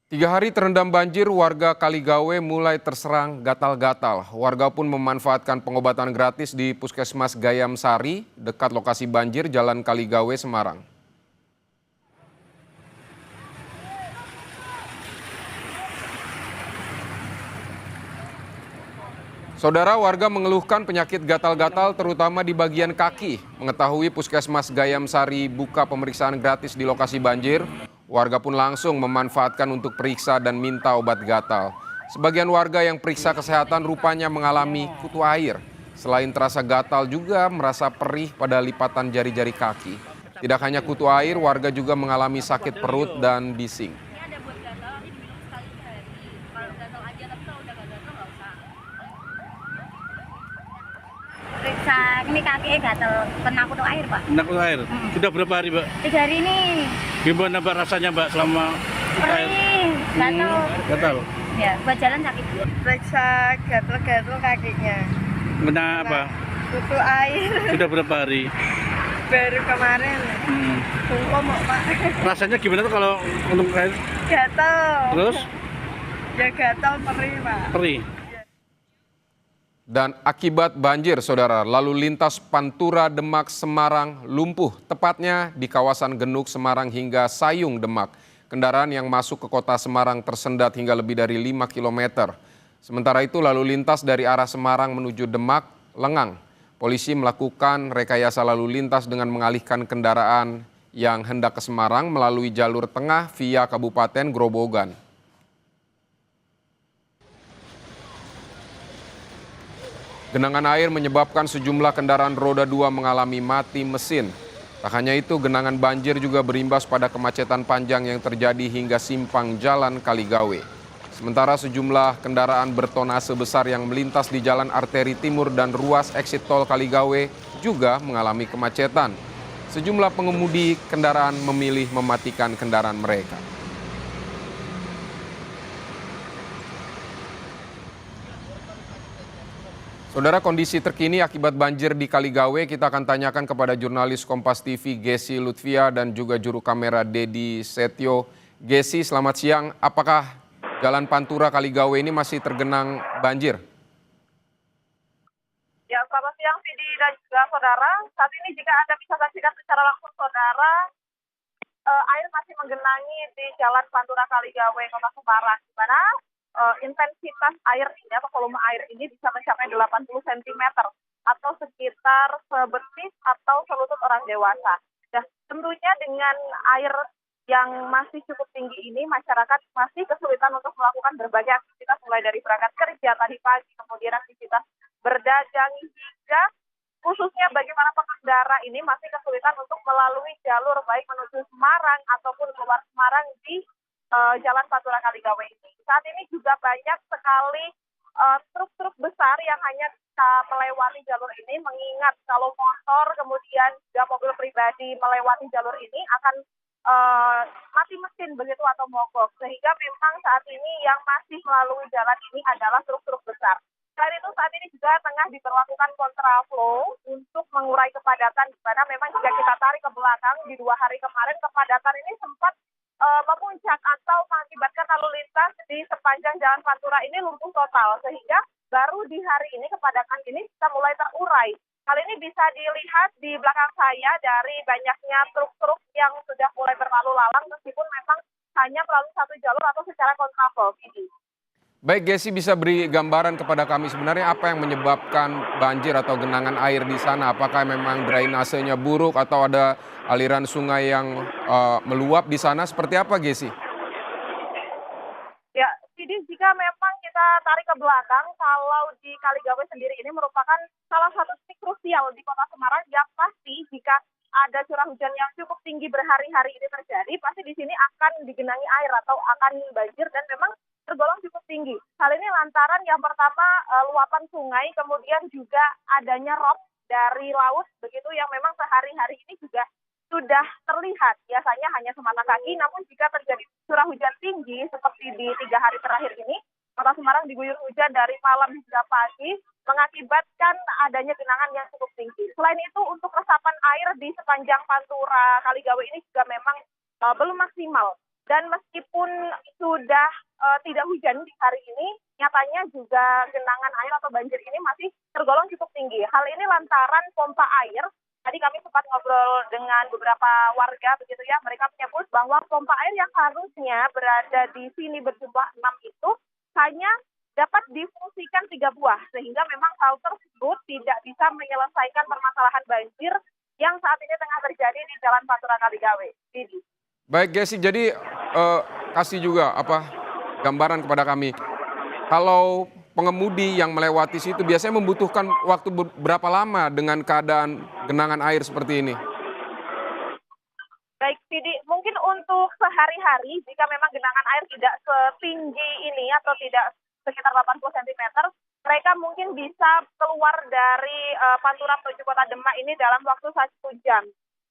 3 hari terendam banjir, warga Kaligawe mulai terserang gatal-gatal. Warga pun memanfaatkan pengobatan gratis di Puskesmas Gayam Sari, dekat lokasi banjir Jalan Kaligawe, Semarang. Saudara, warga mengeluhkan penyakit gatal-gatal terutama di bagian kaki. Mengetahui Puskesmas Gayam Sari buka pemeriksaan gratis di lokasi banjir, warga pun langsung memanfaatkan untuk periksa dan minta obat gatal. Sebagian warga yang periksa kesehatan rupanya mengalami kutu air. Selain terasa gatal juga merasa perih pada lipatan jari-jari kaki. Tidak hanya kutu air, warga juga mengalami sakit perut dan bising. Periksa ini kaki gatel kena kutu air, Pak. Kena kutu air. Sudah berapa hari, Mbak? 3 hari ini. Gimana Mbak rasanya, Mbak, selama kutu air? Perih, gatel. Gatal. Ya, buat jalan sakit. Periksa gatel-gatel kakinya. Kena apa? Kutu air. Sudah berapa hari? Baru kemarin. Bungkam, Pak. Rasanya gimana tuh kalau untuk air? Gatel. Terus? Ya gatel perih, Pak. Perih. Dan akibat banjir, saudara, lalu lintas Pantura Demak Semarang lumpuh, tepatnya di kawasan Genuk Semarang hingga Sayung Demak. Kendaraan yang masuk ke kota Semarang tersendat hingga lebih dari 5 km. Sementara itu lalu lintas dari arah Semarang menuju Demak lengang. Polisi melakukan rekayasa lalu lintas dengan mengalihkan kendaraan yang hendak ke Semarang melalui jalur tengah via Kabupaten Grobogan. Genangan air menyebabkan sejumlah kendaraan roda 2 mengalami mati mesin. Tak hanya itu, genangan banjir juga berimbas pada kemacetan panjang yang terjadi hingga simpang jalan Kaligawe. Sementara sejumlah kendaraan bertonase besar yang melintas di jalan arteri timur dan ruas eksit tol Kaligawe juga mengalami kemacetan. Sejumlah pengemudi kendaraan memilih mematikan kendaraan mereka. Saudara, kondisi terkini akibat banjir di Kaligawe kita akan tanyakan kepada jurnalis Kompas TV Gesi Lutfia dan juga juru kamera Dedi Setio. Gesi, selamat siang. Apakah Jalan Pantura Kaligawe ini masih tergenang banjir? Ya, selamat siang, Vidi dan juga saudara. Saat ini jika Anda bisa saksikan secara langsung, saudara, air masih menggenangi di Jalan Pantura Kaligawe, Kota Semarang, di mana intensitas air ini atau volume air ini bisa mencapai 80 cm atau sekitar sebetis atau selutut orang dewasa. Nah, tentunya dengan air yang masih cukup tinggi ini, masyarakat masih kesulitan untuk melakukan berbagai aktivitas mulai dari berangkat kerja tadi pagi, kemudian aktivitas berdagang hingga khususnya bagi para pengendara ini masih kesulitan untuk melalui jalur baik menuju Semarang ataupun keluar Semarang di Jalan Pantura Kaligawe ini. Saat ini juga banyak sekali truk-truk besar yang hanya bisa melewati jalur ini, mengingat kalau motor kemudian juga mobil pribadi melewati jalur ini akan mati mesin begitu atau mogok. Sehingga memang saat ini yang masih melalui jalan ini adalah truk-truk besar. Selain itu saat ini juga tengah diberlakukan kontraflow untuk mengurai kepadatan, di mana memang jika kita tarik ke belakang di 2 hari kemarin kepadatan ini sempat memuncak atau mengakibatkan lalu lintas di sepanjang Jalan Pantura ini lumpuh total, sehingga baru di hari ini kepadatan ini bisa mulai terurai. Hal ini bisa dilihat di belakang saya dari banyaknya truk-truk yang sudah mulai berlalu lalang meskipun memang hanya melalui satu jalur atau secara kontraflow. Baik, Gesi, bisa beri gambaran kepada kami sebenarnya apa yang menyebabkan banjir atau genangan air di sana? Apakah memang drainasenya buruk atau ada aliran sungai yang meluap di sana? Seperti apa, Gesi? Ya, jadi jika memang kita tarik ke belakang, kalau di Kaligawe sendiri ini merupakan salah satu titik krusial di Kota Semarang yang pasti jika ada curah hujan yang cukup tinggi berhari-hari ini terjadi, pasti di sini akan digenangi air atau akan banjir dan memang tergolong cukup tinggi. Hal ini lantaran yang pertama luapan sungai, kemudian juga adanya rop dari laut begitu yang memang sehari-hari ini juga sudah terlihat. Biasanya hanya semata kaki, namun jika terjadi curah hujan tinggi seperti di 3 hari terakhir ini, Kota Semarang diguyur hujan dari malam hingga pagi, mengakibatkan adanya genangan yang cukup tinggi. Selain itu, untuk resapan air di sepanjang Pantura Kaligawe ini juga memang belum maksimal. Dan meskipun sudah tidak hujan di hari ini, nyatanya juga genangan air atau banjir ini masih tergolong cukup tinggi. Hal ini lantaran pompa air. Tadi kami sempat ngobrol dengan beberapa warga begitu ya, mereka menyebut bahwa pompa air yang harusnya berada di sini berjumlah 6 itu hanya dapat difungsikan 3 buah, sehingga memang hal tersebut tidak bisa menyelesaikan permasalahan banjir yang saat ini tengah terjadi di Jalan Pantura Kaligawe. Didi. Baik Gesi, jadi kasih juga gambaran kepada kami. Kalau pengemudi yang melewati situ biasanya membutuhkan waktu berapa lama dengan keadaan genangan air seperti ini? Baik, Didi, mungkin untuk sehari-hari jika memang genangan air tidak setinggi ini atau tidak sekitar 80 cm, mereka mungkin bisa keluar dari Pantura menuju Kota Demak ini dalam waktu 1 jam.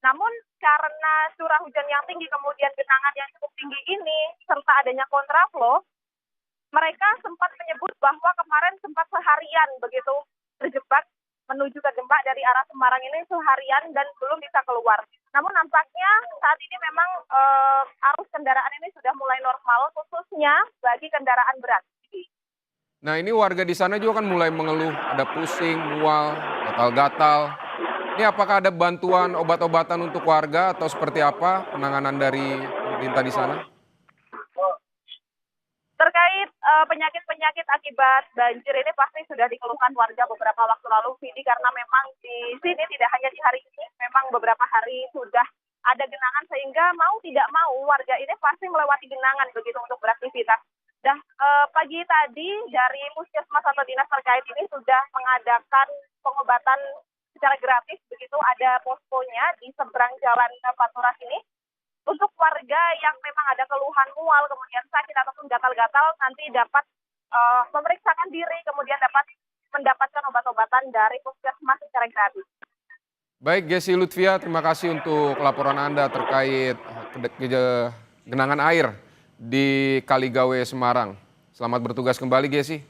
Namun karena curah hujan yang tinggi kemudian genangan yang cukup tinggi ini serta adanya kontraflow, mereka sempat menyebut bahwa kemarin sempat seharian begitu terjebak menuju ke Demak dari arah Semarang ini seharian dan belum bisa keluar. Namun nampaknya saat ini memang arus kendaraan ini sudah mulai normal khususnya bagi kendaraan berat. Nah ini warga di sana juga kan mulai mengeluh, ada pusing, mual, gatal-gatal. Ini apakah ada bantuan obat-obatan untuk warga atau seperti apa penanganan dari pemerintah di sana? Terkait penyakit-penyakit akibat banjir ini pasti sudah dikeluhkan warga beberapa waktu lalu, Vidi, karena memang di sini tidak hanya di hari ini, memang beberapa hari sudah ada genangan sehingga mau tidak mau warga ini pasti melewati genangan begitu untuk beraktivitas. Pagi tadi dari puskesmas atau dinas terkait ini sudah mengadakan pengobatan secara gratis begitu, ada poskonya di seberang jalan Pantura ini. Untuk warga yang memang ada keluhan mual, kemudian sakit ataupun gatal-gatal nanti dapat memeriksakan diri, kemudian dapat mendapatkan obat-obatan dari puskesmas secara gratis. Baik Gesi Lutfia, terima kasih untuk laporan Anda terkait genangan air di Kaligawe, Semarang. Selamat bertugas kembali Gesi.